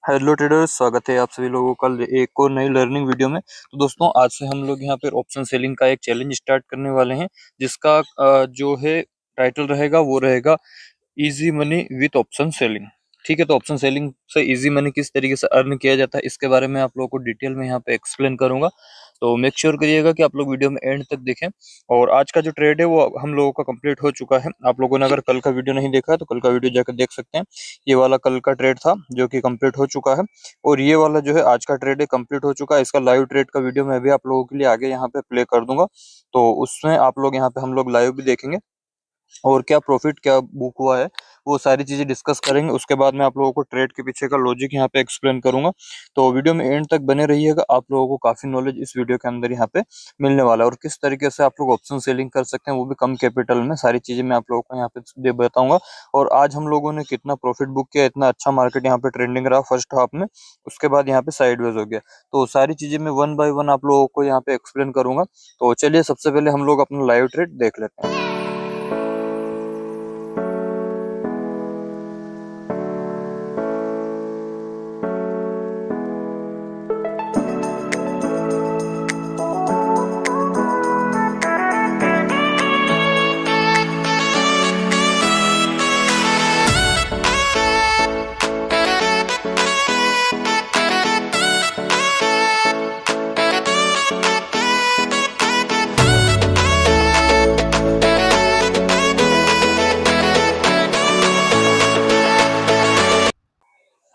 Hello traders, स्वागत है आप सभी लोगों का एक और नई लर्निंग वीडियो में। तो दोस्तों, आज से हम लोग यहाँ पर ऑप्शन सेलिंग का एक चैलेंज स्टार्ट करने वाले हैं, जिसका जो है टाइटल रहेगा वो रहेगा easy money with option selling. ठीक है, तो ऑप्शन सेलिंग से इजी मनी किस तरीके से अर्न किया जाता है, इसके बारे में आप लोगों को डिटेल में यहाँ पे एक्सप्लेन करूंगा। तो मेक श्योर करिएगा कि आप लोग वीडियो में एंड तक देखें। और आज का जो ट्रेड है वो हम लोगों का कंप्लीट हो चुका है। आप लोगों ने अगर कल का वीडियो नहीं देखा है तो कल का वीडियो जाकर देख सकते हैं। ये वाला कल का ट्रेड था जो कि कंप्लीट हो चुका है, और ये वाला जो है आज का ट्रेड है कंप्लीट हो चुका है। इसका लाइव ट्रेड का वीडियो मैं भी आप लोगों के लिए आगे यहाँ पे प्ले कर दूंगा। तो उसमें आप लोग यहाँ पे हम लोग लाइव भी देखेंगे और क्या प्रॉफिट क्या बुक हुआ है, वो सारी चीजें डिस्कस करेंगे। उसके बाद मैं आप लोगों को ट्रेड के पीछे का लॉजिक यहाँ पे एक्सप्लेन करूंगा। तो वीडियो में एंड तक बने रहिएगा, आप लोगों को काफी नॉलेज इस वीडियो के अंदर यहाँ पे मिलने वाला है। और किस तरीके से आप लोग ऑप्शन सेलिंग कर सकते हैं वो भी कम कैपिटल में, सारी चीजें मैं आप लोगों को यहाँ पे बताऊंगा। और आज हम लोगों ने कितना प्रॉफिट बुक किया, इतना अच्छा मार्केट यहाँ पे ट्रेंडिंग रहा फर्स्ट हाफ में, उसके बाद यहाँ पे साइडवेज हो गया। तो सारी चीजें मैं वन बाय वन आप लोगों को यहाँ पे एक्सप्लेन करूंगा। तो चलिए सबसे पहले हम लोग अपना लाइव ट्रेड देख लेते हैं।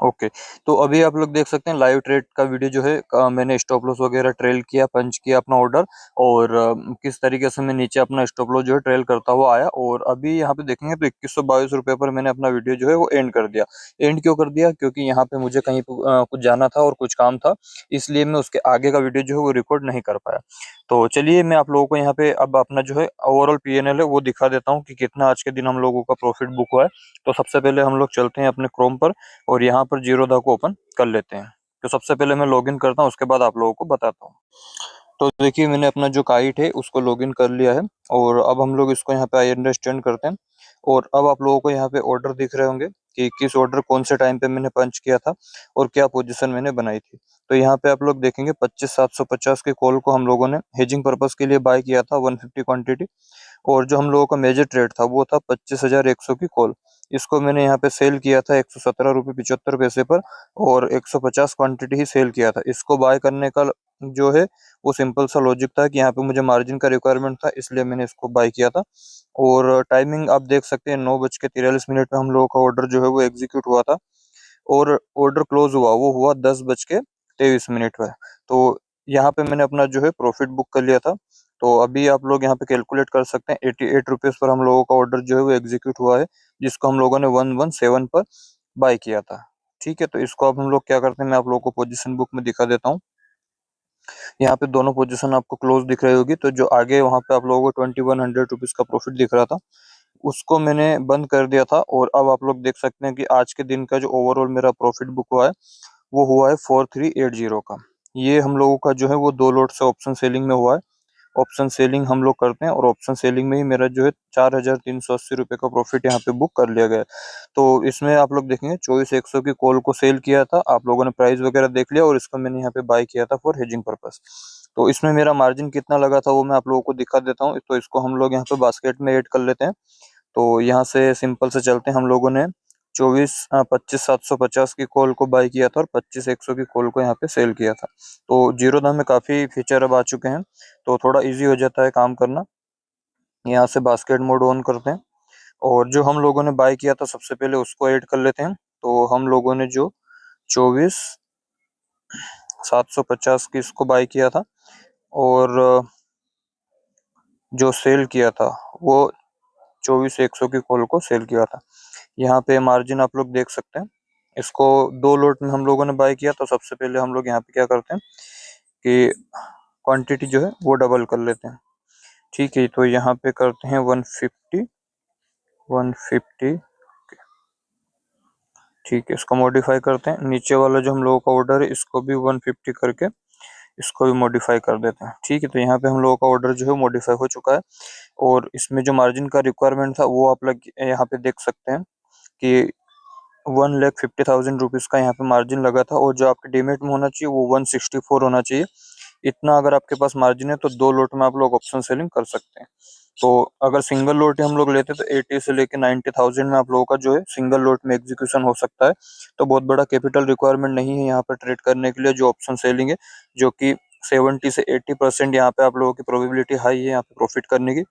ओके, तो अभी आप लोग देख सकते हैं लाइव ट्रेड का वीडियो जो है, मैंने स्टॉप लॉस वगैरह ट्रेल किया, पंच किया अपना ऑर्डर, और किस तरीके से मैं नीचे अपना स्टॉप लॉस जो है ट्रेल करता हुआ आया। और अभी यहाँ पे देखेंगे तो 2122 रुपये पर मैंने अपना वीडियो जो है वो एंड कर दिया। एंड क्यों कर दिया? क्योंकि यहाँ पे मुझे कहीं कुछ जाना था और कुछ काम था, इसलिए मैं उसके आगे का वीडियो जो है वो रिकॉर्ड नहीं कर पाया। तो चलिए मैं आप लोगों को यहाँ पे अब अपना जो है ओवरऑल पीएनएल है वो दिखा देता हूँ कि कितना आज के दिन हम लोगों का प्रॉफिट बुक हुआ है। तो सबसे पहले हम लोग चलते हैं अपने क्रोम पर और यहाँ पर जीरोधा को ओपन कर लेते हैं। तो सबसे पहले मैं लॉगिन करता हूँ, उसके बाद आप लोगों को बताता हूँ। तो देखिए मैंने अपना जो काइट है उसको लॉगिन कर लिया है, और अब हम लोग इसको यहाँ पे आई अंडरस्टैंड करते हैं। और अब आप लोगों को यहाँ पे ऑर्डर दिख रहे होंगे कि किस ऑर्डर कौन से टाइम पे मैंने पंच किया था और क्या पोजीशन मैंने बनाई थी। तो यहाँ पे आप लोग देखेंगे 25,750 के कॉल को हम लोगों ने हेजिंग पर्पस के लिए बाय किया था 150 क्वांटिटी। और जो हम लोगों का मेजर ट्रेड था वो था 25,100 की कॉल। इसको मैंने यहाँ पे सेल किया था 117 रुपये 75 पैसे पर, और 150 क्वांटिटी ही सेल किया था। इसको बाय करने का जो है वो सिंपल सा लॉजिक था कि यहाँ पे मुझे मार्जिन का रिक्वायरमेंट था, इसलिए मैंने इसको बाय किया था। और टाइमिंग आप देख सकते हैं 9:43 पे हम लोगों का ऑर्डर जो है वो एग्जीक्यूट हुआ था, और ऑर्डर क्लोज हुआ वो हुआ 10:23 पे। तो यहाँ पे मैंने अपना जो है प्रॉफिट बुक कर लिया था। तो अभी आप लोग यहाँ पे कैलकुलेट कर सकते हैं 88 रुपीज पर हम लोगों का ऑर्डर जो है वो एग्जीक्यूट हुआ है, जिसको हम लोगों ने 117 पर बाय किया था। ठीक है, तो इसको अब हम लोग क्या करते हैं, मैं आप लोगों को पोजीशन बुक में दिखा देता हूँ। यहाँ पे दोनों पोजीशन आपको क्लोज दिख रही होगी, तो जो आगे वहाँ पे आप लोगों को 2100 रुपीज का प्रॉफिट दिख रहा था उसको मैंने बंद कर दिया था। और अब आप लोग देख सकते हैं कि आज के दिन का जो ओवरऑल मेरा प्रॉफिट बुक हुआ है वो हुआ है 4380 का। ये हम लोगों का जो है वो 2 लॉट से ऑप्शन सेलिंग में हुआ है। ऑप्शन सेलिंग हम लोग करते हैं और ऑप्शन सेलिंग में ही मेरा जो है 4,380 रुपये का प्रॉफिट यहाँ पे बुक कर लिया गया है। तो इसमें आप लोग देखेंगे 24,100 की कॉल को सेल किया था, आप लोगों ने प्राइस वगैरह देख लिया, और इसको मैंने यहाँ पे बाय किया था फॉर हेजिंग पर्पस। तो इसमें मेरा मार्जिन कितना लगा था वो मैं आप लोगों को दिखा देता हूँ। तो इसको हम लोग यहाँ पे बास्केट में ऐड कर लेते हैं। तो यहाँ से सिंपल से चलते हैं, हम लोगों ने 25,750 की कॉल को बाय किया था और 25,100 की कॉल को यहाँ पे सेल किया था। तो जीरो दाम में काफ़ी फीचर अब आ चुके हैं, तो थोड़ा इजी हो जाता है काम करना। यहाँ से बास्केट मोड ऑन करते हैं, और जो हम लोगों ने बाय किया था सबसे पहले उसको ऐड कर लेते हैं। तो हम लोगों ने जो 24,750 की इसको बाय किया था, और जो सेल किया था वो 24,100 की कॉल को सेल किया था। यहाँ पे मार्जिन आप लोग देख सकते हैं। इसको 2 लॉट में हम लोगों ने बाय किया। तो सबसे पहले हम लोग यहाँ पे क्या करते हैं कि क्वांटिटी जो है वो डबल कर लेते हैं। ठीक है, तो यहाँ पे करते हैं 150। ठीक है, इसको मॉडिफाई करते हैं। नीचे वाला जो हम लोगों का ऑर्डर है इसको भी 150 करके इसको भी मॉडिफाई कर देते हैं। ठीक है, तो यहाँ पे हम लोगों का ऑर्डर जो है मॉडिफाई हो चुका है, और इसमें जो मार्जिन का रिक्वायरमेंट था वो आप लोग यहाँ पे देख सकते हैं कि 1,50,000 का यहाँ पे मार्जिन लगा था, और जो आपके डीमेट में होना चाहिए वो 164 होना चाहिए। इतना अगर आपके पास मार्जिन है तो 2 लोट में आप लोग ऑप्शन सेलिंग कर सकते हैं। तो अगर सिंगल लोट हम लोग लेते तो 80 से लेके 90,000 में आप लोगों का जो है सिंगल लोट में एग्जीक्यूशन हो सकता है। तो बहुत बड़ा कैपिटल रिक्वायरमेंट नहीं है यहाँ पर ट्रेड करने के लिए जो ऑप्शन सेलिंग है, जो कि 70 से 80% यहाँ पे आप लोगों की प्रोबेबिलिटी हाई है यहाँ पे प्रॉफिट करने की।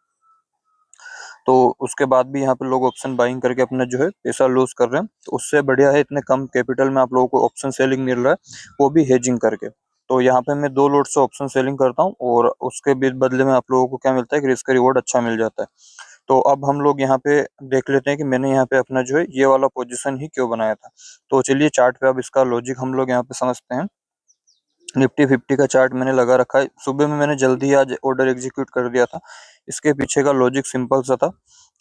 तो उसके बाद भी यहाँ पे लोग ऑप्शन बाइंग करके अपना जो है पैसा लूज कर रहे हैं, तो उससे बढ़िया है इतने कम कैपिटल में आप लोगों को ऑप्शन सेलिंग मिल रहा है, वो भी हेजिंग करके। तो यहाँ पे मैं 2 लोट से ऑप्शन सेलिंग करता हूँ, और उसके बदले में आप लोगों को क्या मिलता है कि रिस्क रिवॉर्ड अच्छा मिल जाता है। तो अब हम लोग यहाँ पे देख लेते हैं कि मैंने यहाँ पे अपना जो है ये वाला पोजीशन ही क्यों बनाया था। तो चलिए चार्ट पे अब इसका लॉजिक हम लोग यहाँ पे समझते हैं। निफ्टी 50 का चार्ट मैंने लगा रखा है, सुबह में मैंने जल्दी आज ऑर्डर एग्जीक्यूट कर दिया था। इसके पीछे का लॉजिक सिंपल सा था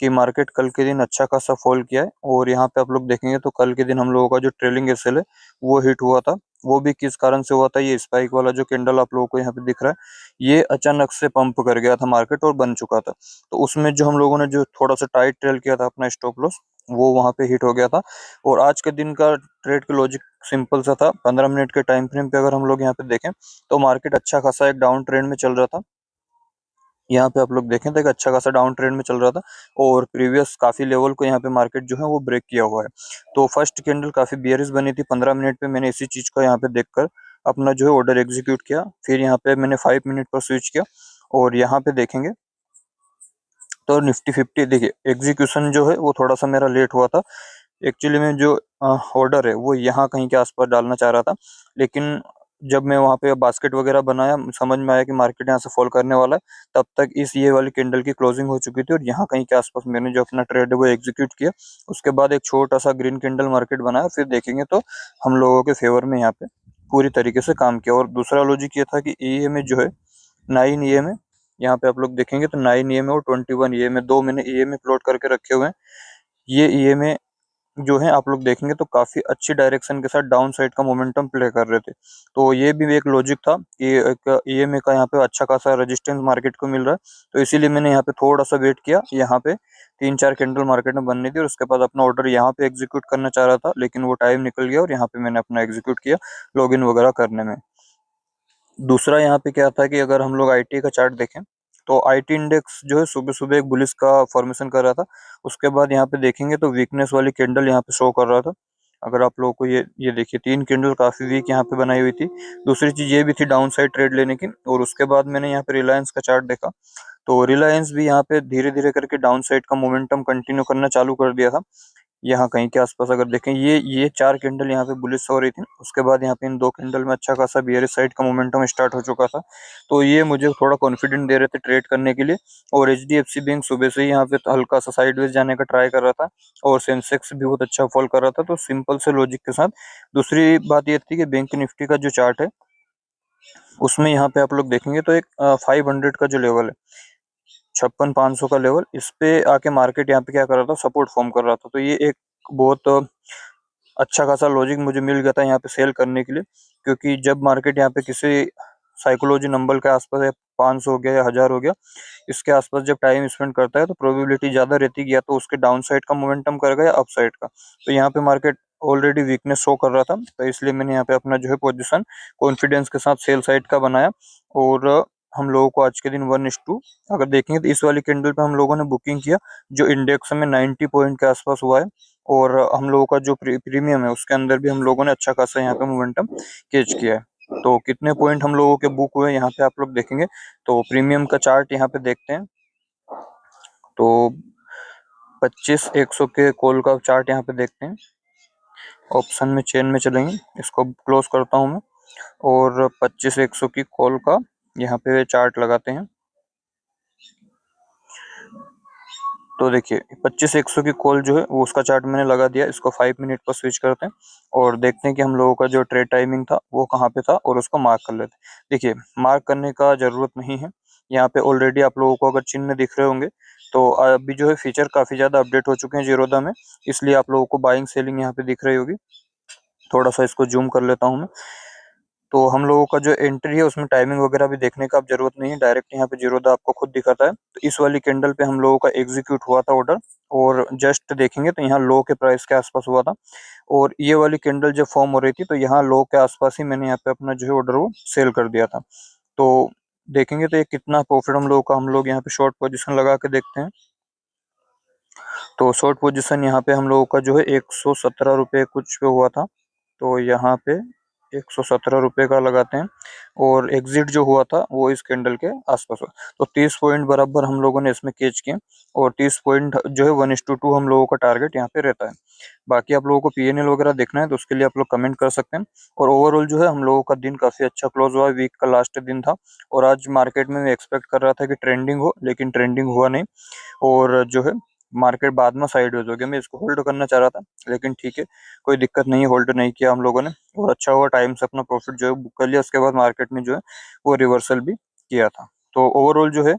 कि मार्केट कल के दिन अच्छा खासा फॉल किया है, और यहाँ पे आप लोग देखेंगे तो कल के दिन हम लोगों का जो ट्रेलिंग एसएल है वो हिट हुआ था। वो भी किस कारण से हुआ था, ये स्पाइक वाला जो कैंडल आप लोगों को यहाँ पे दिख रहा है ये अचानक से पंप कर गया था मार्केट और बन चुका था। तो उसमें जो हम लोगों ने जो थोड़ा सा टाइट ट्रेल किया था अपना स्टॉप लॉस, वो वहां पे हिट हो गया था। और आज के दिन का ट्रेड का लॉजिक सिंपल सा था। 15 मिनट के टाइम फ्रेम पे अगर हम लोग यहाँ पे देखें तो मार्केट अच्छा खासा एक डाउन ट्रेंड में चल रहा था। यहाँ पे आप लोग देखें तो एक अच्छा खासा डाउन ट्रेंड में चल रहा था, और प्रीवियस काफी लेवल को यहाँ पे मार्केट जो है वो ब्रेक किया हुआ है। तो फर्स्ट कैंडल काफी बियरिश बनी थी 15 मिनट पे, मैंने इसी चीज को यहाँ पे देखकर अपना जो है ऑर्डर एग्जीक्यूट किया। फिर यहाँ पे मैंने 5 मिनट पर स्विच किया, और यहाँ पे देखेंगे तो निफ्टी 50 देखिए एग्जीक्यूशन जो है वो थोड़ा सा मेरा लेट हुआ था। एक्चुअली में जो ऑर्डर है वो यहाँ कहीं के आसपास डालना चाह रहा था, लेकिन जब मैं वहाँ पे बास्केट वगैरह बनाया समझ में आया कि मार्केट यहाँ से फॉल करने वाला है। तब तक इस ये वाली कैंडल की क्लोजिंग हो चुकी थी, और यहाँ कहीं के आसपास मैंने जो अपना ट्रेड है वो एग्जीक्यूट किया। उसके बाद एक छोटा सा ग्रीन कैंडल मार्केट बनाया, फिर देखेंगे तो हम लोगों के फेवर में यहाँ पे पूरी तरीके से काम किया। और दूसरा लॉजिक ये था कि ईएमए जो है 9 ईएमए, यहाँ पे आप लोग देखेंगे तो 9 ईएमए और 21 ईएमए, दो मैंने ईएमए प्लॉट करके रखे हुए हैं। ये ईएमए जो है आप लोग देखेंगे तो काफी अच्छी डायरेक्शन के साथ डाउन साइड का मोमेंटम प्ले कर रहे थे। तो ये भी एक लॉजिक था कि एक ईएमए का यहाँ पे अच्छा खासा रेजिस्टेंस मार्केट को मिल रहा है। तो इसीलिए मैंने यहाँ पे थोड़ा सा वेट किया, यहाँ पे 3-4 कैंडल मार्केट में बननी थी, और उसके बाद अपना ऑर्डर यहाँ पे एग्जीक्यूट करना चाह रहा था, लेकिन वो टाइम निकल गया और यहाँ पे मैंने अपना एग्जीक्यूट किया लॉग इन वगैरह करने में। दूसरा यहाँ पे क्या था कि अगर हम लोग आईटी का चार्ट देखें तो आईटी इंडेक्स जो है सुबह सुबह एक बुलिश का फॉर्मेशन कर रहा था। उसके बाद यहाँ पे देखेंगे तो वीकनेस वाली कैंडल यहाँ पे शो कर रहा था। अगर आप लोगों को ये देखिए 3 कैंडल काफी वीक यहाँ पे बनाई हुई थी। दूसरी चीज ये भी थी डाउन साइड ट्रेड लेने की। और उसके बाद मैंने यहाँ पे रिलायंस का चार्ट देखा, तो रिलायंस भी यहाँ पे धीरे धीरे करके डाउन साइड का मोमेंटम कंटिन्यू करना चालू कर दिया था। यहाँ कहीं के आसपास अगर देखें ये 4 कैंडल यहाँ पे बुलिश हो रही थी, उसके बाद यहाँ पे इन 2 कैंडल में अच्छा खासा बियरिश साइड का मोमेंटम स्टार्ट हो चुका था। तो ये मुझे थोड़ा कॉन्फिडेंट दे रहे थे ट्रेड करने के लिए। और एचडीएफसी बैंक सुबह से ही यहाँ पे हल्का सा साइडवेज जाने का ट्राई कर रहा था, और सेंसेक्स भी बहुत अच्छा फॉल कर रहा था। तो सिंपल से लॉजिक के साथ दूसरी बात ये थी कि बैंक निफ्टी का जो चार्ट है उसमें यहाँ पे आप लोग देखेंगे तो एक 500 का जो लेवल है 56,500 का लेवल, इस पे आके मार्केट यहाँ पे क्या कर रहा था, सपोर्ट फॉर्म कर रहा था। तो ये एक बहुत अच्छा खासा लॉजिक मुझे मिल गया था यहाँ पे सेल करने के लिए। क्योंकि जब मार्केट यहाँ पे किसी साइकोलॉजी नंबर के आसपास है, 500 हो गया या 1000 हो गया, इसके आसपास जब टाइम स्पेंड करता है तो प्रोबेबिलिटी ज्यादा रहती है या तो उसके डाउन साइड का मोमेंटम करेगा या अप साइड का। तो यहाँ पे मार्केट ऑलरेडी वीकनेस शो कर रहा था, तो इसलिए मैंने यहाँ पे अपना जो है पोजीशन कॉन्फिडेंस के साथ सेल साइड का बनाया। और हम लोगों को आज के दिन 1:2 अगर देखेंगे तो इस वाली कैंडल पे हम लोगों ने बुकिंग किया, जो इंडेक्स में 90 पॉइंट के आसपास हुआ है। और हम लोगों का जो प्रीमियम है उसके अंदर भी हम लोगों ने अच्छा खासा यहाँ पे मोमेंटम कैच किया है। तो कितने पॉइंट हम लोगों के बुक हुए यहाँ पे आप लोग देखेंगे। तो प्रीमियम का चार्ट यहाँ पे देखते हैं तो 25-100 के कॉल का चार्ट यहाँ पे देखते हैं। ऑप्शन में चेन में चलेंगे, इसको क्लोज करता हूँ मैं, और 25-100 की कॉल का यहाँ पे चार्ट लगाते हैं। तो देखिए 25-100 की कॉल जो है वो उसका चार्ट मैंने लगा दिया। इसको 5 मिनट पर स्विच करते हैं और देखते हैं कि हम लोगों का जो ट्रेड टाइमिंग था वो कहाँ पे था, और उसको मार्क कर लेते हैं। देखिए मार्क करने का जरूरत नहीं है, यहाँ पे ऑलरेडी आप लोगों को अगर चिन्ह दिख रहे होंगे तो अभी जो है फीचर काफी ज्यादा अपडेट हो चुके हैं जीरोधा में, इसलिए आप लोगों को बाइंग सेलिंग यहाँ पे दिख रही होगी। थोड़ा सा इसको जूम कर लेता हूँ मैं। तो हम लोगों का जो एंट्री है उसमें टाइमिंग वगैरह भी देखने का अब जरूरत नहीं है, डायरेक्ट यहाँ पे जीरोधा आपको खुद दिखाता है। तो इस वाली कैंडल पे हम लोगों का एग्जीक्यूट हुआ था ऑर्डर, और जस्ट देखेंगे तो यहाँ लो के प्राइस के आसपास हुआ था, और ये वाली कैंडल जब फॉर्म हो रही थी तो यहाँ लो के आसपास ही मैंने यहाँ पे अपना जो है ऑर्डर वो सेल कर दिया था। तो देखेंगे तो ये कितना प्रॉफिट हम लोगों का, हम लोग यहाँ पे शॉर्ट पोजीशन लगा के देखते हैं। तो शॉर्ट पोजीशन यहाँ पे हम लोगों का जो है 117 रुपये कुछ पे हुआ था, तो यहाँ पे 117 रुपये का लगाते हैं, और एग्जिट जो हुआ था वो इस कैंडल के आसपास हुआ। तो 30 पॉइंट बराबर हम लोगों ने इसमें कैच किए, और 30 पॉइंट जो है 1:2 हम लोगों का टारगेट यहाँ पे रहता है। बाकी आप लोगों को पीएनएल वगैरह देखना है तो उसके लिए आप लोग कमेंट कर सकते हैं। और ओवरऑल जो है हम लोगों का दिन काफी अच्छा क्लोज हुआ, वीक का लास्ट दिन था, और आज मार्केट में मैं एक्सपेक्ट कर रहा था कि ट्रेंडिंग हो, लेकिन ट्रेंडिंग हुआ नहीं, और जो है मार्केट बाद में साइडवेज हो गया। मैं इसको होल्ड करना चाह रहा था, लेकिन ठीक है, कोई दिक्कत नहीं है, होल्ड नहीं किया हम लोगों ने, और अच्छा हुआ टाइम से अपना प्रॉफिट जो है बुक कर लिया। उसके बाद मार्केट में जो है वो रिवर्सल भी किया था। तो ओवरऑल जो है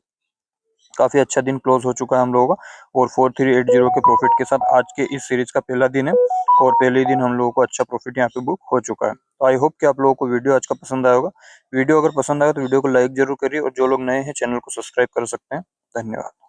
काफी अच्छा दिन क्लोज हो चुका है हम लोगों का, और 4380 के प्रॉफिट के साथ आज के इस सीरीज का पहला दिन है, और पहले ही दिन हम लोगों को अच्छा प्रॉफिट यहाँ पे बुक हो चुका है। तो आई होप कि आप लोगों को वीडियो आज का पसंद आया होगा। वीडियो अगर पसंद आया तो वीडियो को लाइक जरूर करिए, और जो लोग नए हैं चैनल को सब्सक्राइब कर सकते हैं। धन्यवाद।